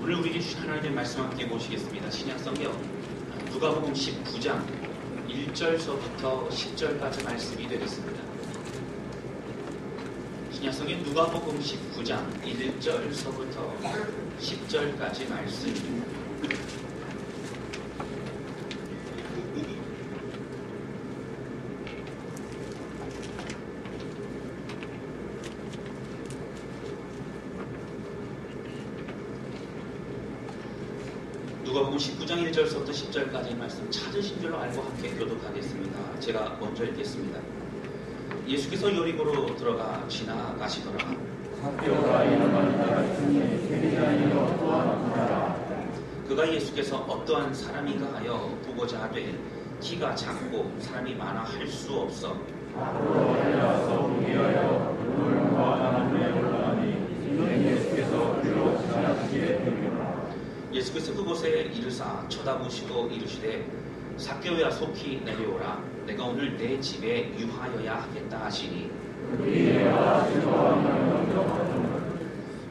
오늘 우리에게 주신 하나님의 말씀 함께 보시겠습니다. 신약성경 누가복음 19장 1절서부터 10절까지 말씀이 되겠습니다. 신약성경 누가복음 19장 1절서부터 10절까지 말씀입니다. 누가복음 19장 1절서부터 10절까지의 말씀 찾으신 줄로 알고 함께 교독하겠습니다. 제가 먼저 읽겠습니다. 예수께서 여리고로 들어가 지나가시더라. 삭개오라 이름하는 자가 있으니 세리자이요 또한 부자라. 그가 예수께서 어떠한 사람인가 하여 보고자 하되 키가 작고 사람이 많아 할 수 없어 앞으로 달려와서 보게 하여 물과 나무에 올라가니 이는 예수께서 그로 지나가시게 되리라. 예수께서 그곳에 이르사 쳐다보시고 이르시되 삭개오야 속히 내려오라. 내가 오늘 내 집에 유하여야 하겠다 하시니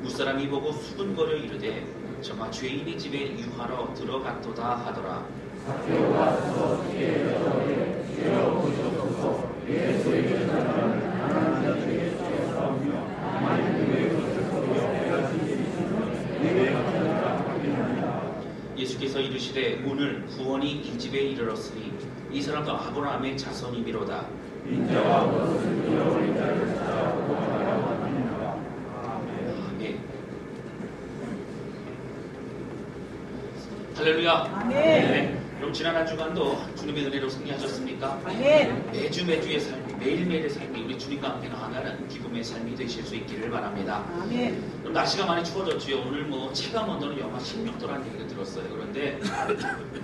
무사람이 보고 수군거려 이르되 저가 죄인의 집에 유하러 들어갔도다 하더라. 삭개오가 서서 주의 여자에게 주여 보시옵소서. 예수의 사람은 가난한 자들에게 싸우며 만일 그의 것을 서로 빼앗은 일이 있으면 내 같은 자가 하겠느니라. 예수께서 이르시되 오늘 구원이 이 집에 이르렀으니 이 사람도 아브라함의 자손이미로다. 인자와 것을 잃어버린 자를 찾아 구원하려 하느니라. 아멘. 할렐루야. 아멘. 네. 그럼 지난 한 주간도 주님의 은혜로 승리하셨습니까? 아멘. 매주매주의 삶이, 매일매일의 삶이 우리 주님과 함께 나아가는 기쁨의 삶이 되실 수 있기를 바랍니다. 아멘. 그럼 날씨가 많이 추워졌지요. 오늘 뭐 체감 온도는 영하 16도라는 얘기를 들었어요. 그런데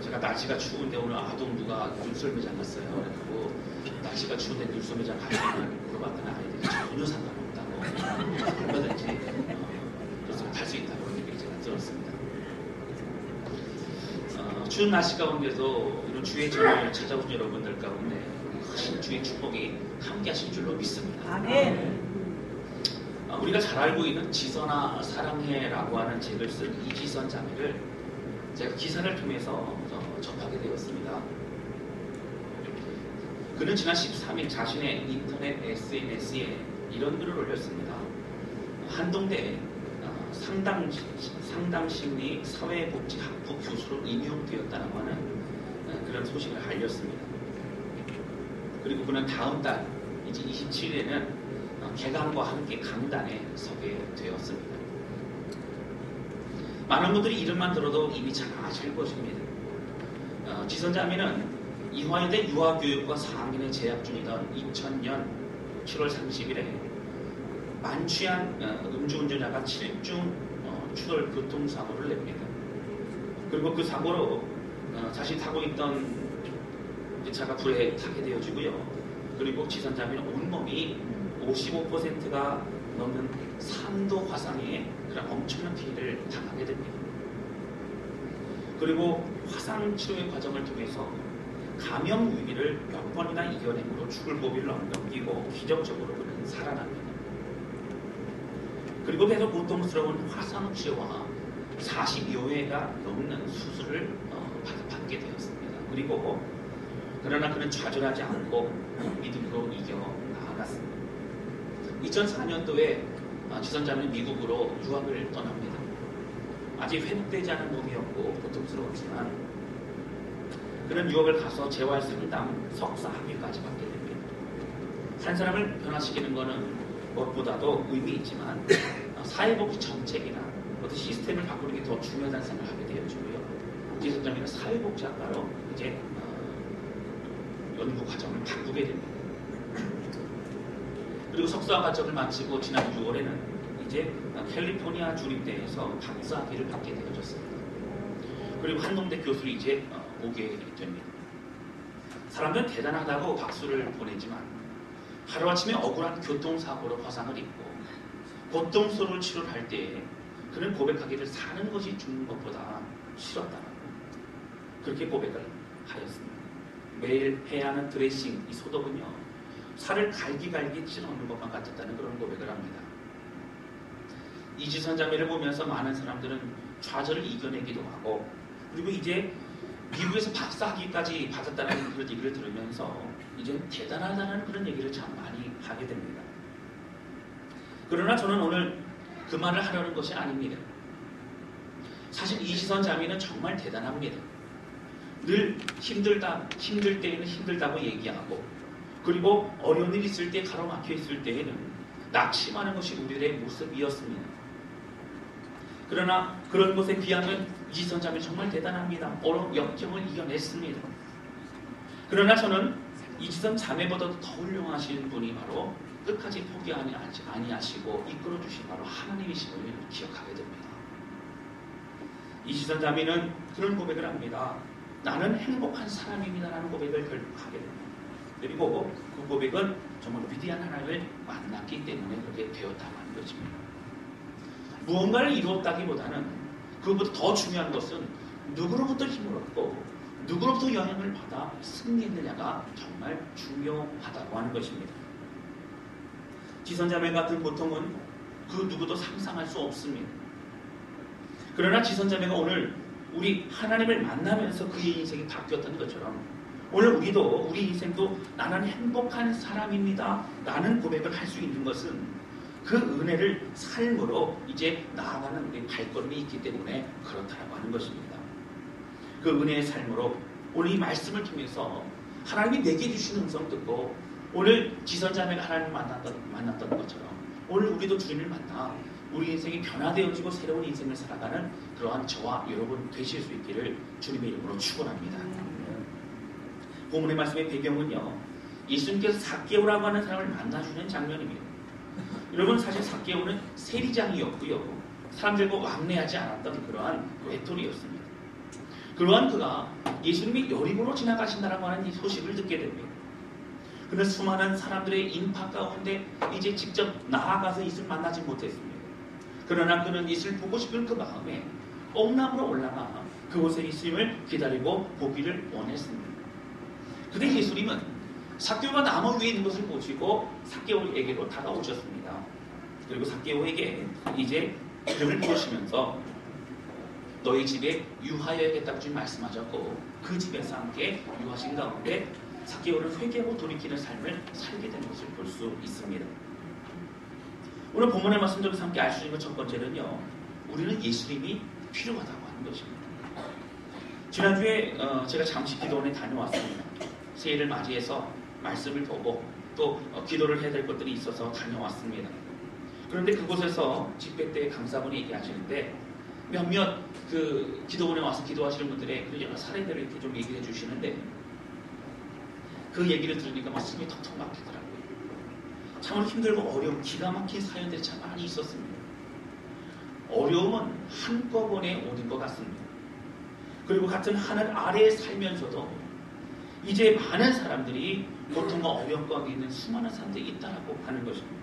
제가 날씨가 추운데 오늘 아동부가 눈썰 매장 갔어요. 그래가지고 날씨가 추운데 눈썰 매장 가시면 물어봤더니 아이들이 전혀 상관없다고 얼마든지 그래서 탈 수 있다고 그런 얘기를 제가 들었습니다. 추운 날씨 가운데서 이런 주의 전을 찾아온 여러분들 가운데 큰 주의 축복이 함께 하실 줄로 믿습니다. 아멘. 우리가 잘 알고 있는 지선아 사랑해라고 하는 책을 쓴 이지선 자매를 제가 기사를 통해서 접하게 되었습니다. 그는 지난 13일 자신의 인터넷 SNS에 이런 글을 올렸습니다. 한동대 상담심리 사회복지학부 교수로 임용되었다고 하는 그런 소식을 알렸습니다. 그리고 그는 다음 달 이제 27일에는 개강과 함께 강단에 서게 되었습니다. 많은 분들이 이름만 들어도 이미 잘 아실 것입니다. 지선자매는 이화여대 유아교육과 4학년에 재학 중이던 2000년 7월 30일에 만취한 음주운전자가 7중 추돌 교통사고를 냅니다. 그리고 그 사고로 자신이 타고 있던 차가 불에 타게 되어지고요. 그리고 지선자매는 온몸이 55%가 넘는 3도 화상의 그런 엄청난 피해를 당하게 됩니다. 그리고 화상 치료의 과정을 통해서 감염 위기를 몇 번이나 이겨내므로 죽을 고비를 넘기고 기적적으로 그는 살아납니다. 그리고 계속 고통스러운 화상 치료와 40여 회가 넘는 수술을 받게 되었습니다. 그리고 그러나 그는 좌절하지 않고 믿음으로 이겨 나아갔습니다. 2004년도에 지선자매는 미국으로 유학을 떠납니다. 아직 회복되지 않은 몸이었고 고통스러웠지만 그는 유학을 가서 재활 상담 석사 학위까지 받게 됩니다. 한 사람을 변화시키는 것은 무엇보다도 의미 있지만 사회복지 정책이나 어떤 시스템을 바꾸는 게 더 중요하다는 생각을 하게 되어지고요. 지선자매는 사회복지학과로 이제 연구 과정을 바꾸게 됩니다. 그리고 석사 과정을 마치고 지난 6월에는 이제 캘리포니아 주립대에서 박사학위를 받게 되어졌습니다. 그리고 한동대 교수를 이제 오게 됩니다. 사람들은 대단하다고 박수를 보내지만 하루아침에 억울한 교통사고로 화상을 입고 고통스러운 치료를 할 때 그는 고백하기를 사는 것이 죽는 것보다 싫었다고 그렇게 고백을 하였습니다. 매일 해야 하는 드레싱, 이 소독은요 살을 갈기갈기 찔러놓는 것만 같았다는 그런 고백을 합니다. 이지선 자매를 보면서 많은 사람들은 좌절을 이겨내기도 하고, 그리고 이제 미국에서 박사학위까지 받았다는 그런 얘기를 들으면서 이제 대단하다는 그런 얘기를 참 많이 하게 됩니다. 그러나 저는 오늘 그 말을 하려는 것이 아닙니다. 사실 이시선 자매는 정말 대단합니다. 늘 힘들 때에는 힘들다고 얘기하고, 그리고 어려운 일 있을 때, 가로막혀 있을 때에는 낙심하는 것이 우리들의 모습이었습니다. 그러나 그런 것에 비하면 이시선 자매 정말 대단합니다. 어려운 역경을 이겨냈습니다. 그러나 저는 이시선 자매보다도 더 훌륭하신 분이 바로 끝까지 포기하지 아니하시고 이끌어주신 바로 하나님이심을 기억하게 됩니다. 이시선 자매는 그런 고백을 합니다. 나는 행복한 사람입니다라는 고백을 결국하게 됩니다. 그리고 그 고백은 정말 위대한 하나님을 만났기 때문에 그렇게 되었다고 하는 것입니다. 무언가를 이루었다기보다는 그것보다 더 중요한 것은 누구로부터 힘을 얻고 누구로부터 영향을 받아 승리했느냐가 정말 중요하다고 하는 것입니다. 지선자매 같은 고통은 그 누구도 상상할 수 없습니다. 그러나 지선자매가 오늘 우리 하나님을 만나면서 그의 인생이 바뀌었던 것처럼 오늘 우리도 우리 인생도 나는 행복한 사람입니다 라는 고백을 할 수 있는 것은 그 은혜를 삶으로 이제 나아가는 우리 발걸음이 있기 때문에 그렇다고 하는 것입니다. 그 은혜의 삶으로 오늘 이 말씀을 통해서 하나님이 내게 주신 음성 듣고 오늘 지선자매가 하나님을 만났던 것처럼 오늘 우리도 주님을 만나 우리 인생이 변화되어지고 새로운 인생을 살아가는 그러한 저와 여러분 되실 수 있기를 주님의 이름으로 축원합니다. 본문의 말씀의 배경은요, 예수님께서 삭개오라고 하는 사람을 만나주는 장면입니다. 여러분, 사실 삭개오는 세리장이었고요, 사람들과 왕래하지 않았던 그러한 외톨이였습니다. 그러한 그가 예수님이 여리고로 지나가신다라고 하는 이 소식을 듣게 됩니다. 그는 수많은 사람들의 인파 가운데 이제 직접 나아가서 예수를 만나지 못했습니다. 그러나 그는 예수를 보고 싶은 그 마음에 옥나무로 올라가 그곳에 예수님을 기다리고 보기를 원했습니다. 그때 예수님은 삭개오가 나무 위에 있는 것을 보시고 삭개오에게로 다가오셨습니다. 그리고 삭개오에게 이제 이름을 부르시면서 너희 집에 유하여야겠다고 주님 말씀하셨고 그 집에서 함께 유하신 가운데 삭개오는 회개하고 돌이키는 삶을 살게 된 것을 볼 수 있습니다. 오늘 본문의 말씀 중에서 함께 알 수 있는 것 첫 번째는요, 우리는 예수님이 필요하다고 하는 것입니다. 지난주에 제가 잠시 기도원에 다녀왔습니다. 새해를 맞이해서 말씀을 보고 또 기도를 해야 될 것들이 있어서 다녀왔습니다. 그런데 그곳에서 집회 때 강사분이 얘기하시는데 몇몇 그 기도원에 와서 기도하시는 분들의 그 여러 사례들을 이렇게 좀 얘기해 주시는데 그 얘기를 들으니까 말씀이 턱턱 막히더라고요. 참으로 힘들고 어려운 기가 막힌 사연들이 참 많이 있었습니다. 어려움은 한꺼번에 오는 것 같습니다. 그리고 같은 하늘 아래에 살면서도 이제 많은 사람들이 고통과 어려움 가운데 있는 수많은 사람들이 있다라고 하는 것입니다.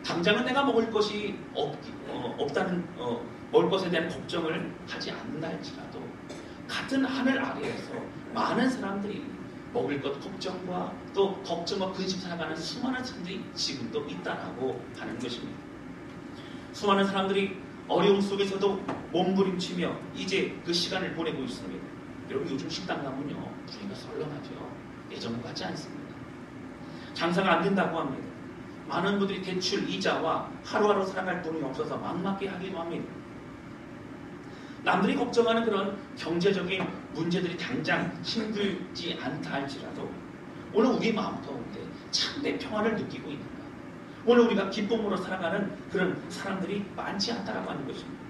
당장은 내가 먹을 것이 없다는 먹을 것에 대한 걱정을 하지 않는다 할지라도 같은 하늘 아래에서 많은 사람들이 먹을 것 걱정과 또 걱정과 근심 살아가는 수많은 사람들이 지금도 있다라고 하는 것입니다. 수많은 사람들이 어려움 속에서도 몸부림치며 이제 그 시간을 보내고 있습니다. 여러분, 요즘 식당 가면요, 분위기가 썰렁하죠. 예전 같지 않습니다. 장사가 안 된다고 합니다. 많은 분들이 대출 이자와 하루하루 살아갈 돈이 없어서 막막해 하기도 합니다. 남들이 걱정하는 그런 경제적인 문제들이 당장 힘들지 않다 할지라도 오늘 우리 마음 가운데 참된 평화를 느끼고 있는가? 오늘 우리가 기쁨으로 살아가는 그런 사람들이 많지 않다라고 하는 것입니다.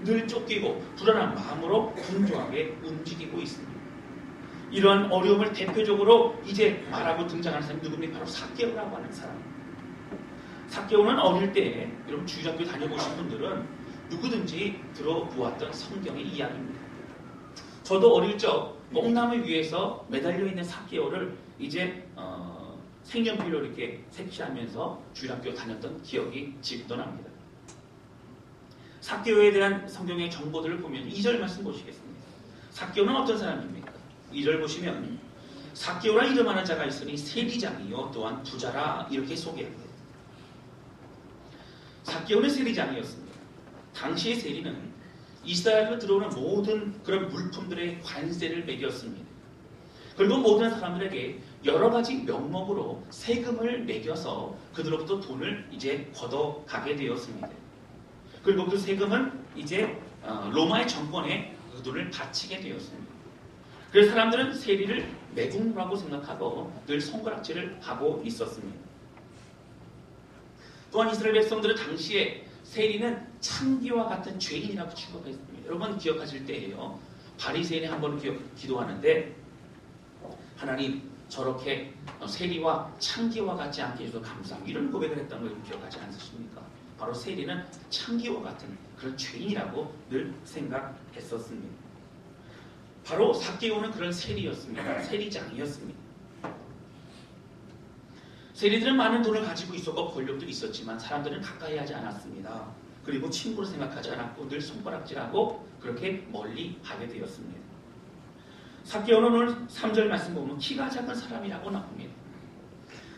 늘 쫓기고 불안한 마음으로 분주하게 움직이고 있습니다. 이러한 어려움을 대표적으로 이제 말하고 등장하는 사람이 누굽니까? 바로 삭개오라고 하는 사람. 삭개오는 어릴 때 여러분 주일학교 다녀보신 분들은 누구든지 들어보았던 성경의 이야기입니다. 저도 어릴 적 뽕나무 위에서 매달려 있는 삭개오를 이제 색연필로 이렇게 색칠하면서 주일학교 다녔던 기억이 지금도 납니다. 삭개오에 대한 성경의 정보들을 보면 2절 말씀 보시겠습니다. 삭개오는 어떤 사람입니까? 2절 보시면 삭개오라 이름하는 자가 있으니 세리장이요 또한 부자라 이렇게 소개합니다. 삭개오는 세리장이었습니다. 당시의 세리는 이스라엘로 들어오는 모든 그런 물품들의 관세를 매겼습니다. 그리고 모든 사람들에게 여러 가지 명목으로 세금을 매겨서 그들로부터 돈을 이제 걷어가게 되었습니다. 그리고 그 세금은 이제 로마의 정권에 그 돈을 바치게 되었습니다. 그래서 사람들은 세리를 매국노라고 생각하고 늘 손가락질을 하고 있었습니다. 또한 이스라엘 백성들은 당시에 세리는 창기와 같은 죄인이라고 취급했습니다. 여러분 기억하실 때예요. 바리새인이 한번 기도하는데 하나님 저렇게 세리와 창기와 같지 않게 해줘서 감사합니다. 이런 고백을 했다는 걸 기억하지 않으십니까? 바로 세리는 창기와 같은 그런 죄인이라고 늘 생각했었습니다. 바로 삭개오는 그런 세리였습니다. 세리장이었습니다. 세리들은 많은 돈을 가지고 있었고 권력도 있었지만 사람들은 가까이 하지 않았습니다. 그리고 친구로 생각하지 않았고 늘 손가락질하고 그렇게 멀리 하게 되었습니다. 삭개오는 오늘 3절 말씀 보면 키가 작은 사람이라고 나옵니다.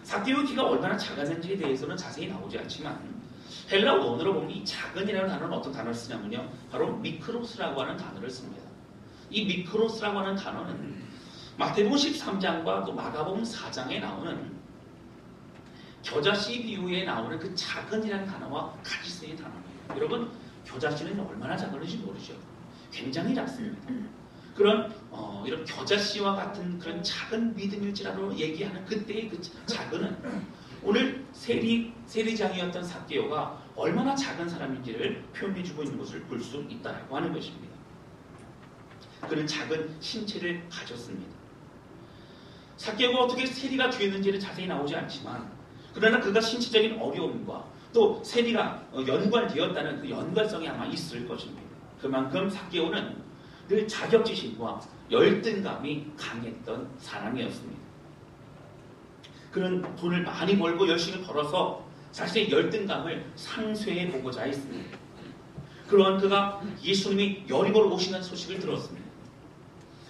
삭개오의 키가 얼마나 작았는지에 대해서는 자세히 나오지 않지만 헬라 원어로 보면 이 작은이라는 단어는 어떤 단어를 쓰냐면요. 바로 미크로스라고 하는 단어를 씁니다. 이 미크로스라고 하는 단어는 마태복음 13장과 또 마가복음 4장에 나오는 겨자씨 비유에 나오는 그 작은이라는 단어와 같이 쓰인 단어입니다. 여러분 겨자씨는 얼마나 작은지 모르죠. 굉장히 작습니다. 그런 이런 겨자씨와 같은 그런 작은 믿음일지라도 얘기하는 그때의 그 작은은 오늘 세리장이었던 삭개오가 얼마나 작은 사람인지를 표현해주고 있는 것을 볼 수 있다고 하는 것입니다. 그는 작은 신체를 가졌습니다. 삭개오가 어떻게 세리가 되었는지는 자세히 나오지 않지만 그러나 그가 신체적인 어려움과 또 세리가 연관되었다는 그 연관성이 아마 있을 것입니다. 그만큼 삭개오는 늘 자격지심과 열등감이 강했던 사람이었습니다. 그는 돈을 많이 벌고 열심히 벌어서 자신의 열등감을 상쇄해 보고자 했습니다. 그러한 그가 예수님이 여리고로 오시는 소식을 들었습니다.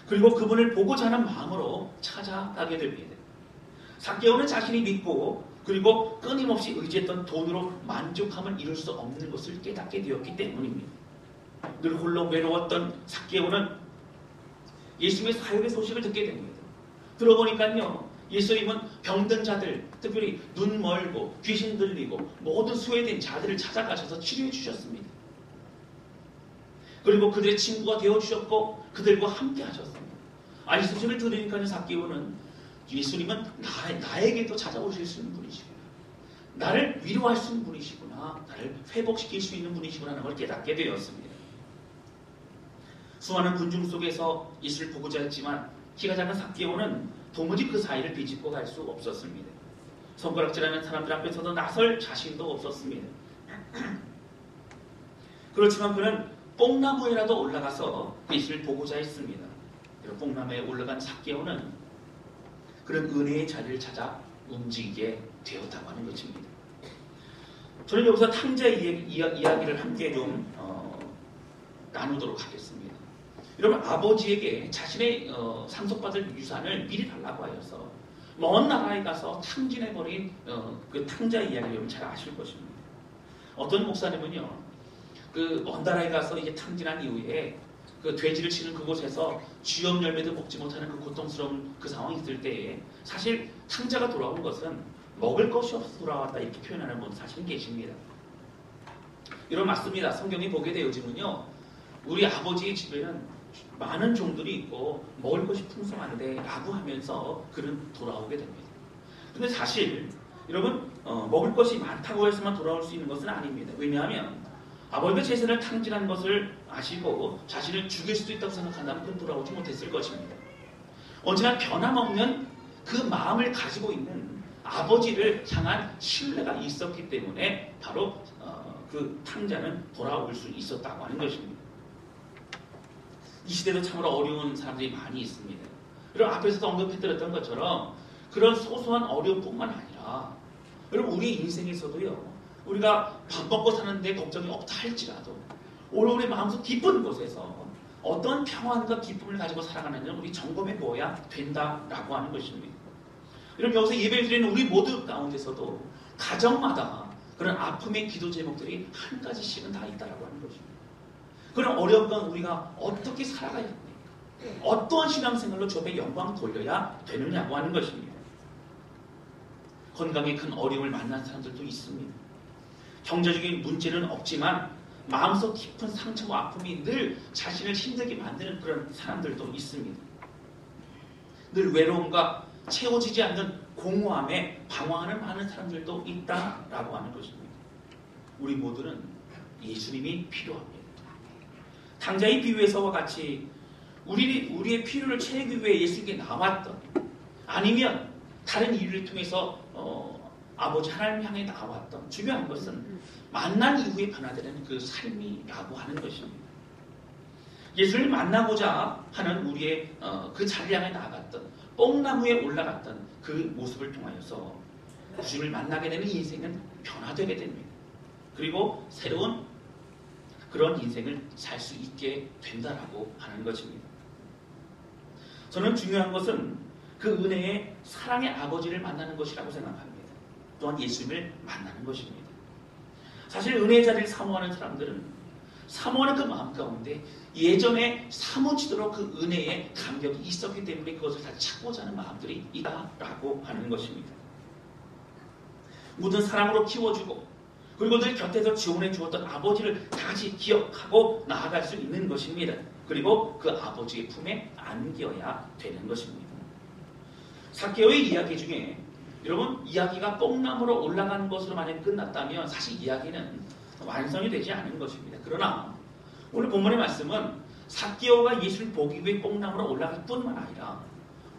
그리고 그분을 보고자 하는 마음으로 찾아가게 됩니다. 삭개오는 자신이 믿고 그리고 끊임없이 의지했던 돈으로 만족함을 이룰 수 없는 것을 깨닫게 되었기 때문입니다. 늘 홀로 외로웠던 삭개오는 예수님의 사역의 소식을 듣게 됩니다. 들어보니까요. 예수님은 병든 자들, 특별히 눈 멀고 귀신 들리고 모든 수혜된 자들을 찾아가셔서 치료해 주셨습니다. 그리고 그들의 친구가 되어주셨고 그들과 함께 하셨습니다. 이 소식을 들으니까 삭개오는 예수님은 나에게도 찾아오실 수 있는 분이시구나. 나를 위로할 수 있는 분이시구나. 나를 회복시킬 수 있는 분이시구나 하는 걸 깨닫게 되었습니다. 수많은 군중 속에서 예수를 보고자 했지만 키가 작은 삭개오는 도무지 그 사이를 비집고 갈 수 없었습니다. 손가락질하는 사람들 앞에서도 나설 자신도 없었습니다. 그렇지만 그는 뽕나무에라도 올라가서 예수를 보고자 했습니다. 뽕나무에 올라간 삭개오는 그런 은혜의 자리를 찾아 움직이게 되었다고 하는 것입니다. 저는 여기서 탕자 이야기를 함께 좀 나누도록 하겠습니다. 여러분 아버지에게 자신의 상속받을 유산을 미리 달라고 하여서 먼 나라에 가서 탕진해버린 그 탕자 이야기를 여러분 잘 아실 것입니다. 어떤 목사님은요, 그 먼 나라에 가서 이제 탕진한 이후에 그 돼지를 치는 그곳에서 쥐염 열매도 먹지 못하는 그 고통스러운 그 상황이 있을 때에 사실 탕자가 돌아온 것은 먹을 것이 없어서 돌아왔다 이렇게 표현하는 분 사실 계십니다. 이런 맞습니다. 성경이 보게 되어지면요, 우리 아버지의 집에는 많은 종들이 있고 먹을 것이 풍성한데 라고 하면서 그는 돌아오게 됩니다. 근데 사실 여러분 먹을 것이 많다고 해서만 돌아올 수 있는 것은 아닙니다. 왜냐하면 아버지가 제사를 탕진한 것을 아시고 자신을 죽일 수도 있다고 생각한다면 그는 돌아오지 못했을 것입니다. 언제나 변함없는 그 마음을 가지고 있는 아버지를 향한 신뢰가 있었기 때문에 바로 그 탕자는 돌아올 수 있었다고 하는 것입니다. 이 시대도 참으로 어려운 사람들이 많이 있습니다. 그리고 앞에서도 언급해드렸던 것처럼 그런 소소한 어려움뿐만 아니라 여러분 우리 인생에서도요, 우리가 밥 먹고 사는데 걱정이 없다 할지라도 오늘 우리 마음속 깊은 곳에서 어떤 평안과 기쁨을 가지고 살아가느냐를 우리 점검해 보아야 된다라고 하는 것입니다. 여러분 여기서 예배를 드리는 우리 모두 가운데서도 가정마다 그런 아픔의 기도 제목들이 한 가지씩은 다 있다라고 하는 것입니다. 그런 어려운 건 우리가 어떻게 살아가야 합니까? 어떠한 신앙생활로 주님의 영광 돌려야 되느냐고 하는 것입니다. 건강에 큰 어려움을 만난 사람들도 있습니다. 경제적인 문제는 없지만 마음속 깊은 상처와 아픔이 늘 자신을 힘들게 만드는 그런 사람들도 있습니다. 늘 외로움과 채워지지 않는 공허함에 방황하는 많은 사람들도 있다라고 하는 것입니다. 우리 모두는 예수님이 필요합니다. 당자의 비유에서와 같이 우리의 필요를 채우기 위해 예수님께 나왔던, 아니면 다른 이유를 통해서 아버지 하나님 향해 나왔던, 중요한 것은 만난 이후에 변화되는 그 삶이라고 하는 것입니다. 예수를 만나고자 하는 우리의 그 자리 향해 나아갔던, 뽕나무에 올라갔던 그 모습을 통하여서 주님을 만나게 되는 인생은 변화되게 됩니다. 그리고 새로운 그런 인생을 살 수 있게 된다라고 하는 것입니다. 저는 중요한 것은 그 은혜의 사랑의 아버지를 만나는 것이라고 생각합니다. 또한 예수님을 만나는 것입니다. 사실 은혜의 자리를 사모하는 사람들은 사모하는 그 마음 가운데 예전에 사모치도록 그 은혜의 감격이 있었기 때문에 그것을 다 찾고자 하는 마음들이 있다라고 하는 것입니다. 모든 사랑으로 키워주고 그리고 늘 곁에서 지원해 주었던 아버지를 다시 기억하고 나아갈 수 있는 것입니다. 그리고 그 아버지의 품에 안겨야 되는 것입니다. 삭개오의 이야기 중에 여러분, 이야기가 뽕나무로 올라가는 것으로 만약 끝났다면 사실 이야기는 완성이 되지 않은 것입니다. 그러나 오늘 본문의 말씀은 삭개오가 예수를 보기 위해 뽕나무로 올라갈 뿐만 아니라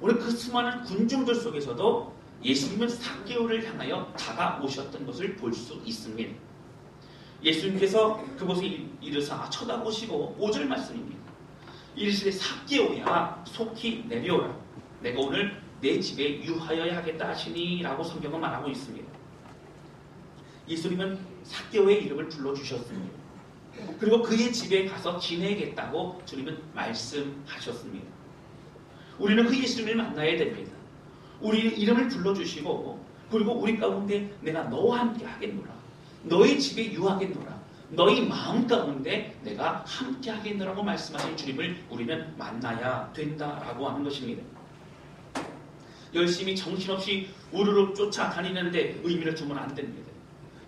오늘 그 수많은 군중들 속에서도 예수님은 삭개오를 향하여 다가오셨던 것을 볼 수 있습니다. 예수님께서 그곳에 이르사 쳐다보시고 5절 말씀입니다. 이르시되 삭개오야 속히 내려오라. 내가 오늘 내 집에 유하여야 하겠다 하시니 라고 성경은 말하고 있습니다. 예수님은 삭개오의 이름을 불러주셨습니다. 그리고 그의 집에 가서 지내겠다고 주님은 말씀하셨습니다. 우리는 그 예수님을 만나야 됩니다. 우리의 이름을 불러주시고 그리고 우리 가운데 내가 너와 함께 하겠노라. 너의 집에 유하겠노라. 너희 마음 가운데 내가 함께 하겠노라고 말씀하신 주님을 우리는 만나야 된다라고 하는 것입니다. 열심히 정신없이 우르르 쫓아다니는데 의미를 두면 안 됩니다.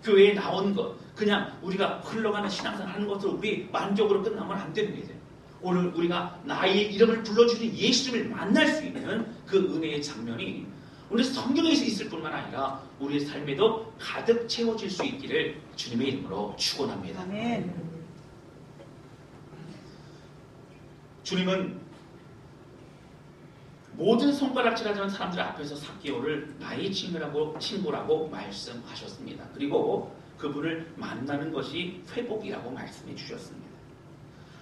교회에 나온 것, 그냥 우리가 흘러가는 신앙생활 하는 것으로 우리 만족으로 끝나면 안 됩니다. 오늘 우리가 나의 이름을 불러주는 예수님을 만날 수 있는 그 은혜의 장면이 오늘 성경에서 있을 뿐만 아니라 우리의 삶에도 가득 채워질 수 있기를 주님의 이름으로 축원합니다. 아멘. 주님은 모든 손가락질하는 사람들 앞에서 삭개오를 나의 친구라고 말씀하셨습니다. 그리고 그분을 만나는 것이 회복이라고 말씀해 주셨습니다.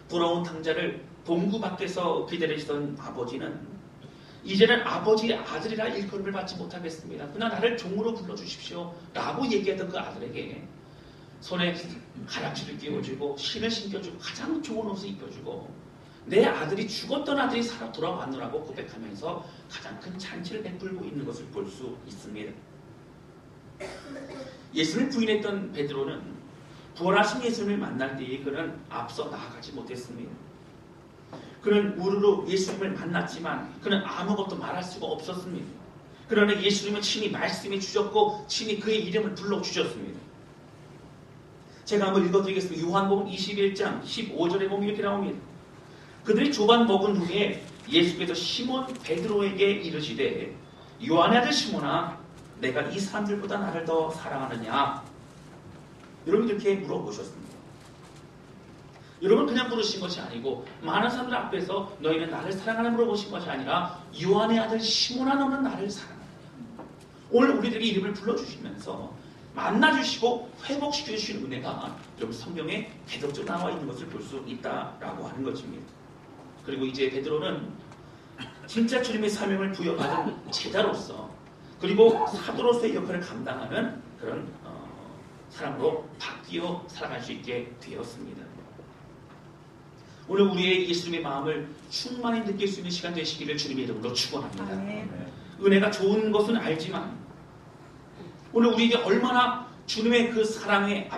부러운 당자를 동구 밖에서 기다리시던 아버지는 이제는 아버지의 아들이라 일컬음을 받지 못하겠습니다. 그냥 나를 종으로 불러주십시오 라고 얘기했던 그 아들에게 손에 가락지를 끼워주고 신을 신겨주고 가장 좋은 옷을 입혀주고 내 아들이 죽었던 아들이 살아 돌아왔노라고 고백하면서 가장 큰 잔치를 베풀고 있는 것을 볼 수 있습니다. 예수를 부인했던 베드로는 부활하신 예수님을 만날 때에 그는 앞서 나아가지 못했습니다. 그는 우르르 예수님을 만났지만 그는 아무것도 말할 수가 없었습니다. 그러나 예수님은 친히 말씀해 주셨고 친히 그의 이름을 불러주셨습니다. 제가 한번 읽어드리겠습니다. 요한복음 21장 15절에 보면 이렇게 나옵니다. 그들이 조반 먹은 후에 예수께서 시몬 베드로에게 이르시되 요한의 아들 시몬아 내가 이 사람들보다 나를 더 사랑하느냐? 여러분 이렇게 물어보셨습니다. 여러분 그냥 물으신 것이 아니고 많은 사람들 앞에서 너희는 나를 사랑하나 물어보신 것이 아니라 요한의 아들 시몬아 너는 나를 사랑하느냐? 오늘 우리들에게 이름을 불러주시면서 만나주시고 회복시켜주시는 은혜가 여러분 성경에 계속적으로 나와 있는 것을 볼 수 있다라고 하는 것입니다. 그리고 이제 베드로는 진짜 주님의 사명을 부여받은 제자로서 그리고 사도로서의 역할을 감당하는 그런 사람으로 바뀌어 살아갈 수 있게 되었습니다. 오늘 우리의 예수님의 마음을 충만히 느낄 수 있는 시간 되시기를 주님의 이름으로 축원합니다. 은혜가 좋은 것은 알지만 오늘 우리에게 얼마나 주님의 그 사랑의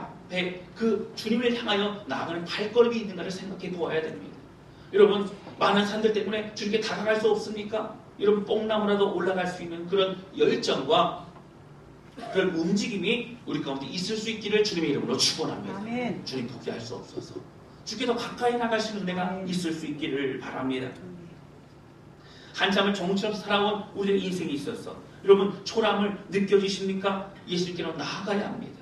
그 주님을 향하여 나아가는 발걸음이 있는가를 생각해 보아야 됩니다. 여러분, 많은 산들 때문에 주님께 다가갈 수 없습니까? 여러분, 뽕나무라도 올라갈 수 있는 그런 열정과 그런 움직임이 우리 가운데 있을 수 있기를 주님의 이름으로 축원합니다. 아멘. 주님 포기할 수 없어서 주께 더 가까이 나가시는 은혜가 있을 수 있기를 바랍니다. 한참을 정처럼 살아온 우리의 인생이 있어서 여러분, 초라함을 느껴지십니까? 예수님께로 나아가야 합니다.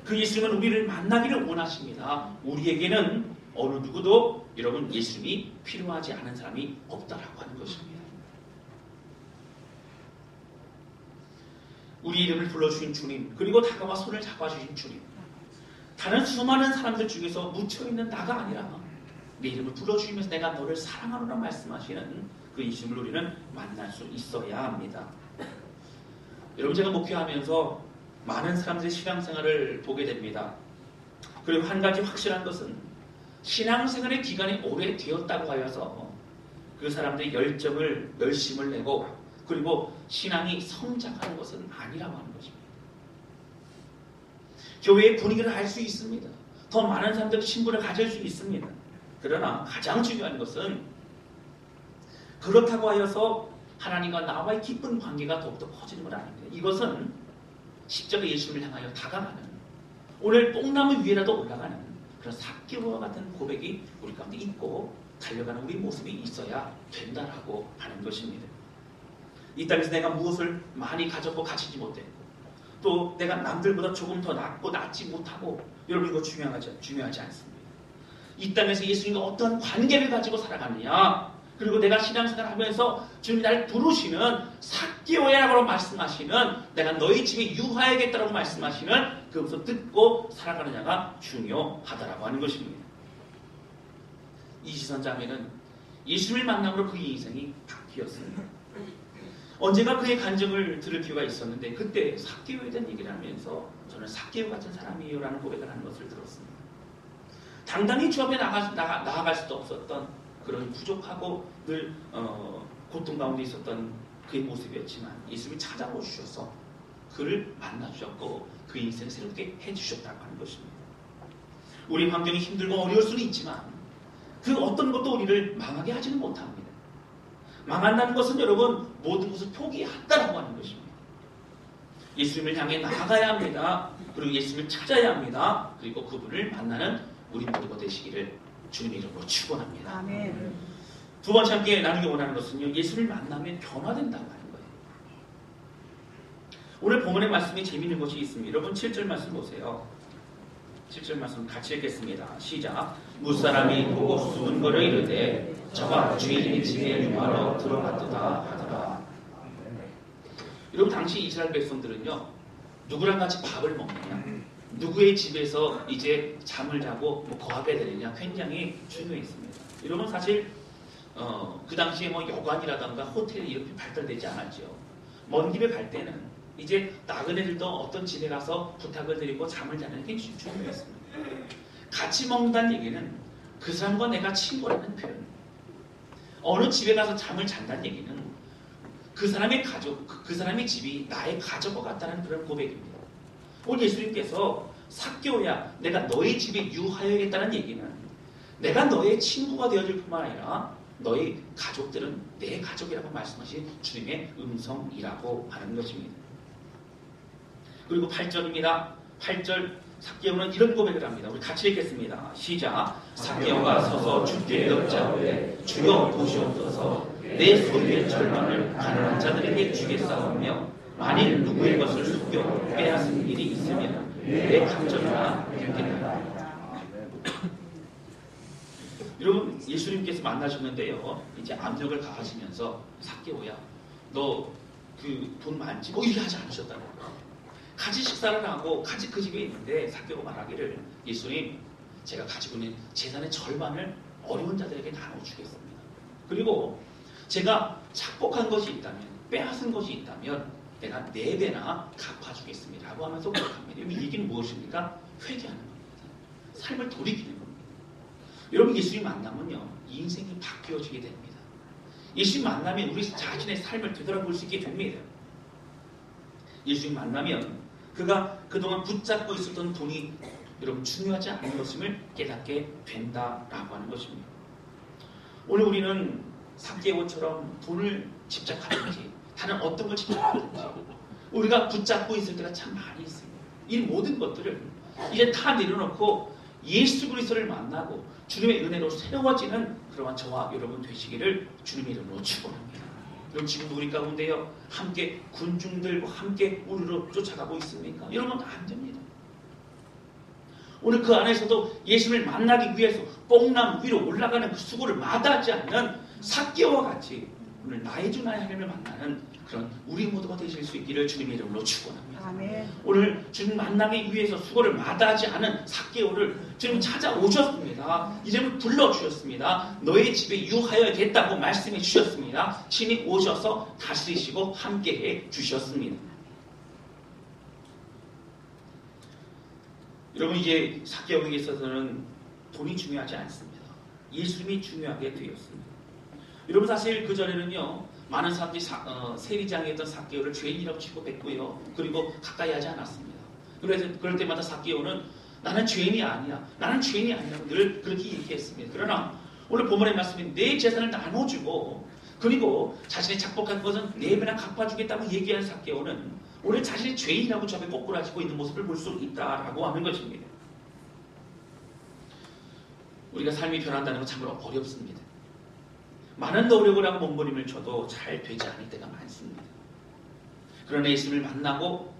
그 예수님은 우리를 만나기를 원하십니다. 우리에게는 어느 누구도 여러분 예수님이 필요하지 않은 사람이 없다라고 하는 것입니다. 우리 이름을 불러주신 주님, 그리고 다가와 손을 잡아주신 주님, 다른 수많은 사람들 중에서 묻혀있는 나가 아니라 내 이름을 불러주시면서 내가 너를 사랑하노라 말씀하시는 그 예수님을 우리는 만날 수 있어야 합니다. 여러분, 제가 목회하면서 많은 사람들의 신앙생활을 보게 됩니다. 그리고 한 가지 확실한 것은 신앙생활의 기간이 오래되었다고 하여서 그 사람들의 열심을 내고 그리고 신앙이 성장하는 것은 아니라고 하는 것입니다. 교회의 분위기를 알 수 있습니다. 더 많은 사람들이 신분을 가질 수 있습니다. 그러나 가장 중요한 것은 그렇다고 하여서 하나님과 나와의 깊은 관계가 더욱더 커지는 건 아닙니다. 이것은 십자가 예수님을 향하여 다가가는, 오늘 뽕나무 위에라도 올라가는 그런 삭개오와 같은 고백이 우리 가운데 있고 달려가는 우리 모습이 있어야 된다라고 하는 것입니다. 이 땅에서 내가 무엇을 많이 가졌고 가지지 못했고 또 내가 남들보다 조금 더 낫고 낫지 못하고, 여러분 이거 중요하지 않습니다. 이 땅에서 예수님과 어떠한 관계를 가지고 살아가느냐, 그리고 내가 신앙생활을 하면서 주님이 나를 부르시는 삭개오야라고 말씀하시는, 내가 너희 집에 유하야겠다라고 말씀하시는 그것을 듣고 살아가느냐가 중요하다라고 하는 것입니다. 이시선 자매는 예수님을 만남으로 그의 인생이 바뀌었습니다. 언제가 그의 간증을 들을 기회가 있었는데 그때 삭개오에 대한 얘기를 하면서 저는 삭개오 같은 사람이에요 라는 고백을 하는 것을 들었습니다. 당당히 주 앞에 나아갈 수도 없었던 그런 부족하고 늘 고통 가운데 있었던 그의 모습이었지만 예수님이 찾아오셔서 그를 만나주셨고 그 인생을 새롭게 해주셨다고 하는 것입니다. 우리 환경이 힘들고 어려울 수는 있지만 그 어떤 것도 우리를 망하게 하지는 못합니다. 망한다는 것은 여러분 모든 것을 포기한다라고 하는 것입니다. 예수님을 향해 나아가야 합니다. 그리고 예수님을 찾아야 합니다. 그리고 그분을 만나는 우리 모두가 되시기를 주님의 이름으로 축원합니다. 아멘. 두 번째 함께 나누기 원하는 것은요, 예수를 만나면 변화된다고 하는 거예요. 오늘 본문의 말씀이 재미있는 것이 있습니다. 여러분 7절 말씀 보세요. 7절 말씀 같이 읽겠습니다. 시작. 무사람이 보고 수군거려 이르되 저가 주인의 집에 유하러 들어갔도다 하더라. 여러분 당시 이스라엘 백성들은요, 누구랑 같이 밥을 먹느냐, 누구의 집에서 이제 잠을 자고 거하게 되느냐 굉장히 중요했습니다. 여러분 사실 그 당시에 여관이라던가 호텔이 이렇게 발달되지 않았죠. 먼 길을 갈 때는 이제 나그네들도 어떤 집에 가서 부탁을 드리고 잠을 자는 게 중요했습니다. 같이 먹는다는 얘기는 그 사람과 내가 친구라는 표현입니다. 어느 집에 가서 잠을 잔다는 얘기는 그 사람의 가족, 그 사람의 집이 나의 가족과 같다는 그런 고백입니다. 오늘 예수님께서 삭개오야, 내가 너의 집에 유하여야겠다는 얘기는 내가 너의 친구가 되어줄 뿐만 아니라 너의 가족들은 내 가족이라고 말씀하신 주님의 음성이라고 하는 것입니다. 그리고 8절입니다. 8절 삭개오는 이런 고백을 합니다. 우리 같이 읽겠습니다. 시작. 삭개오가 서서 주께 여짜오되 주여 보시옵소서, 내 소유의 절반을 가난한 자들에게 주겠사오며 만일 누구의 것을 숨겨 빼앗은 일이 있으면 내 감정이나 갚겠다. 여러분 예수님께서 만나셨는데요, 이제 압력을 가하시면서 삭개오야, 너 그 돈 많지? 이렇게 하지 않으셨다고. 같이 식사를 하고 같이 그 집에 있는데 삭개오가 말하기를, 예수님 제가 가지고 있는 재산의 절반을 어려운 자들에게 나눠주겠습니다. 그리고 제가 착복한 것이 있다면, 빼앗은 것이 있다면 내가 4배나 갚아주겠습니다 라고 하면서 고백합니다. 이 얘기는 무엇입니까? 회개하는 겁니다. 삶을 돌이키는 겁니다. 여러분 예수님 만나면요, 인생이 바뀌어지게 됩니다. 예수님 만나면 우리 자신의 삶을 되돌아볼 수 있게 됩니다. 예수님 만나면 그가 그동안 붙잡고 있었던 돈이 여러분 중요하지 않은 것임을 깨닫게 된다라고 하는 것입니다. 오늘 우리는 삭개오처럼 돈을 집착하든지 다른 어떤 걸 집착하든지 우리가 붙잡고 있을 때가 참 많이 있습니다. 이 모든 것들을 이제 다 내려놓고 예수 그리스도를 만나고 주님의 은혜로 새로워지는 그러한 저와 여러분 되시기를 주님의 이름으로 축원합니다. 여러분 지금 우리 가운데요 함께 군중들과 함께 우리로 쫓아가고 있습니까? 여러분 안 됩니다. 오늘 그 안에서도 예수를 만나기 위해서 뽕나무 위로 올라가는 그 수고를 마다하지 않는 삭개오와 같이 오늘 나의 주 나의 하나님을 만나는 그런 우리 모두가 되실 수 있기를 주님의 이름으로 축원합니다. 아멘. 오늘 주님 만나기 위해서 수고를 마다하지 않은 삭개오를 주님 찾아오셨습니다. 이름을 불러주셨습니다. 너의 집에 유하여야겠다고 말씀해 주셨습니다. 친히 오셔서 다스리시고 함께해 주셨습니다. 여러분 이제 삭개오에게 있어서는 돈이 중요하지 않습니다. 예수님이 중요하게 되었습니다. 여러분 사실 그전에는요 많은 사람들이 세리장에 있던 삭개오를 죄인이라고 취급했고요. 그리고 가까이 하지 않았습니다. 그래서 그럴 때마다 삭개오는 나는 죄인이 아니야. 나는 죄인이 아니라고 늘 그렇게 얘기했습니다. 그러나 오늘 본문의 말씀이 내 재산을 나눠주고 그리고 자신이 착복한 것은 네 배나 갚아주겠다고 얘기한 삭개오는 오늘 자신이 죄인이라고 저 앞에 꼬꾸라지고 있는 모습을 볼 수 있다라고 하는 것입니다. 우리가 삶이 변한다는 건 참으로 어렵습니다. 많은 노력을 하고 몸부림을 쳐도 잘 되지 않을 때가 많습니다. 그러나 예수님을 만나고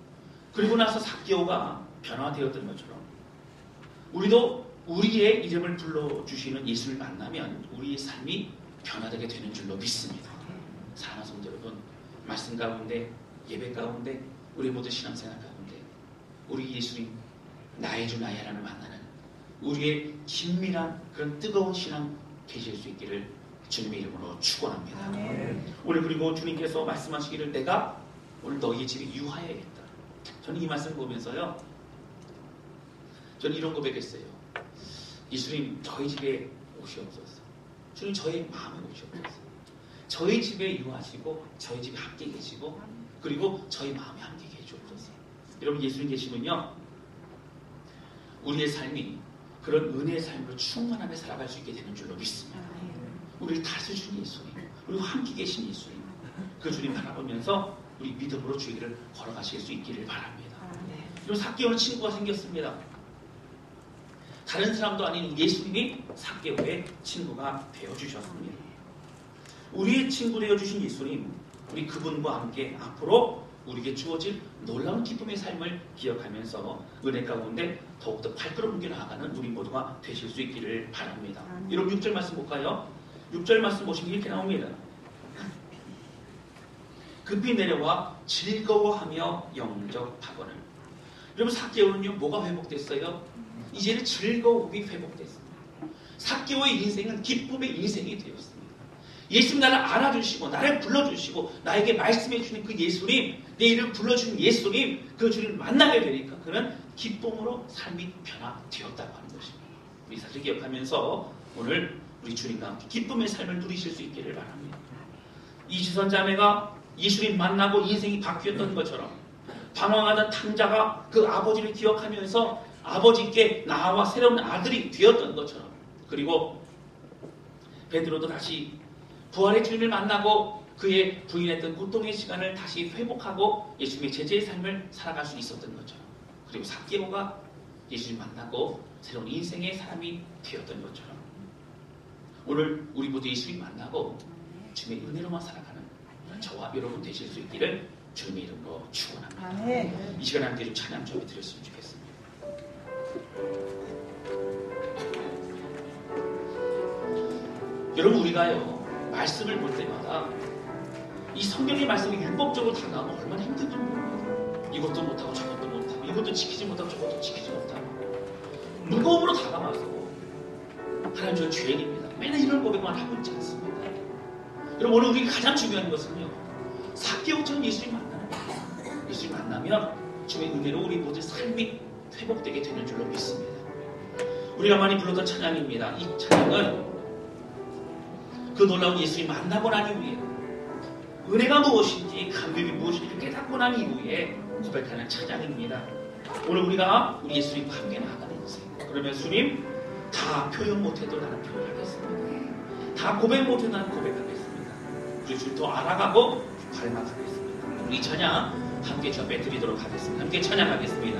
그리고 나서 삭개오가 변화되었던 것처럼 우리도 우리의 이름을 불러주시는 예수를 만나면 우리의 삶이 변화되게 되는 줄로 믿습니다. 사랑하는 성도 여러분, 말씀 가운데 예배 가운데 우리 모두 신앙생활 가운데 우리 예수님 나의 주 나의 하나님을 만나는 우리의 긴밀한 그런 뜨거운 신앙 되실 수 있기를 주님의 이름으로 축원합니다. 아멘. 오늘 그리고 주님께서 말씀하시기를 내가 오늘 너희 집에 유하여야겠다. 저는 이 말씀 보면서요 저는 이런 고백했어요. 예수님 저희 집에 오시옵소서. 주님 저희 마음에 오시옵소서. 저희 집에 유하시고 저희 집에 함께 계시고 그리고 저희 마음에 함께 계시옵소서. 여러분 예수님 계시면요 우리의 삶이 그런 은혜의 삶으로 충만함에 살아갈 수 있게 되는 줄로 믿습니다. 우리를 다스리신 예수님, 그리고 함께 계신 예수님, 그 주님 바라보면서 우리 믿음으로 주의를 걸어가실 수 있기를 바랍니다. 그리고 삭개오는 친구가 생겼습니다. 다른 사람도 아닌 예수님이 삭개오의 친구가 되어주셨습니다. 우리의 친구 되어주신 예수님, 우리 그분과 함께 앞으로 우리에게 주어질 놀라운 기쁨의 삶을 기억하면서 은혜 가운데 더욱더 발걸음 옮겨 나아가는 우리 모두가 되실 수 있기를 바랍니다. 여러분 6절 말씀 볼까요? 6절 말씀 보시면 이렇게 나옵니다. 급히 내려와 즐거워하며 영접하거늘. 여러분 삭개오는요 뭐가 회복됐어요? 이제는 즐거움이 회복됐습니다. 삭개오의 인생은 기쁨의 인생이 되었습니다. 예수님 나를 알아주시고 나를 불러주시고 나에게 말씀해 주시는 그 예수님, 내 이름을 불러주는 예수님, 그 주님을 만나게 되니까 그는 기쁨으로 삶이 변화되었다고 하는 것입니다. 우리 사실 기억하면서 오늘 우리 주님과 함께 기쁨의 삶을 누리실 수 있기를 바랍니다. 이지선 자매가 예수님 만나고 인생이 바뀌었던 것처럼 방황하던 탕자가 그 아버지를 기억하면서 아버지께 나와 새로운 아들이 되었던 것처럼 그리고 베드로도 다시 부활의 주님을 만나고 그의 부인했던 고통의 시간을 다시 회복하고 예수님의 제자의 삶을 살아갈 수 있었던 것처럼 그리고 삭개오가 예수님 만나고 새로운 인생의 사람이 되었던 것처럼 오늘 우리 모두 예수님 만나고 주님의 은혜로만 살아가는 저와 여러분 되실 수 있기를 주님의 이름으로 축원합니다. 아멘. 이 시간에 함께 좀 찬양 좀 드렸으면 좋겠습니다. 여러분 우리가요 말씀을 볼 때마다 이 성경의 말씀이 율법적으로 다가오면 얼마나 힘든지 모릅니다. 이것도 못하고 저것도 못하고 이것도 지키지 못하고 저것도 지키지 못하고 무거움으로 다가와서 하나님 저는 죄인입니다. 맨날 이런 고백만 하고 있지 않습니다. 여러분 오늘 우리가 가장 중요한 것은요 삭개오처럼 예수님 만나는 거예요. 예수님 만나면 주의 은혜로 우리 모두 삶이 회복되게 되는 줄로 믿습니다. 우리가 많이 불렀던 찬양입니다. 이 찬양은 그 놀라운 예수님 만나고 난 이후에 은혜가 무엇인지 감격이 무엇인지 깨닫고 난 이후에 고백하는 찬양입니다. 오늘 우리가 우리 예수님과 함께 나아가는 인생. 그러면 주님, 다 표현 못해도 나는 표현하겠습니다. 다 고백 못해도 나는 고백하겠습니다. 우리 주님 더 알아가고 닮아가겠습니다. 우리 찬양 함께 저 뱉드리도록 하겠습니다. 함께 찬양하겠습니다.